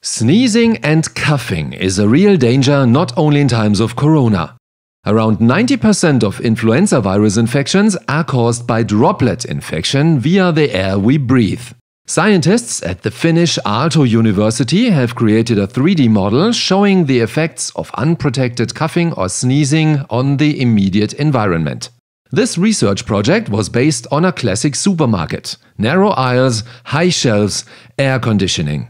Sneezing and coughing is a real danger not only in times of corona. Around 90% of influenza virus infections are caused by droplet infection via the air we breathe. Scientists at the Finnish Aalto University have created a 3D model showing the effects of unprotected coughing or sneezing on the immediate environment. This research project was based on a classic supermarket: narrow aisles, high shelves, air conditioning.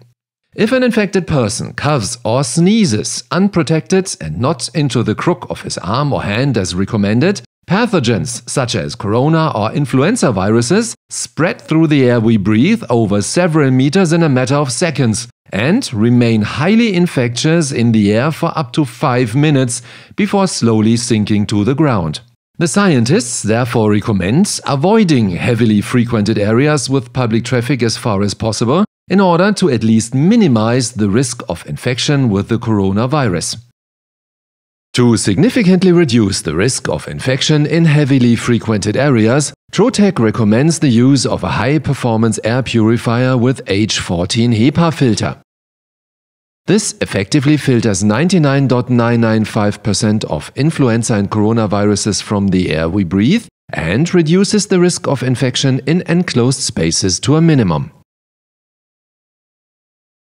If an infected person coughs or sneezes unprotected and not into the crook of his arm or hand as recommended, pathogens such as corona or influenza viruses spread through the air we breathe over several meters in a matter of seconds and remain highly infectious in the air for up to 5 minutes before slowly sinking to the ground. The scientists therefore recommend avoiding heavily frequented areas with public traffic as far as possible in order to at least minimize the risk of infection with the coronavirus. To significantly reduce the risk of infection in heavily frequented areas, Trotec recommends the use of a high-performance air purifier with H14 HEPA filter. This effectively filters 99.995% of influenza and coronaviruses from the air we breathe and reduces the risk of infection in enclosed spaces to a minimum.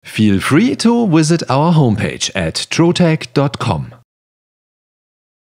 Feel free to visit our homepage at trotec.com.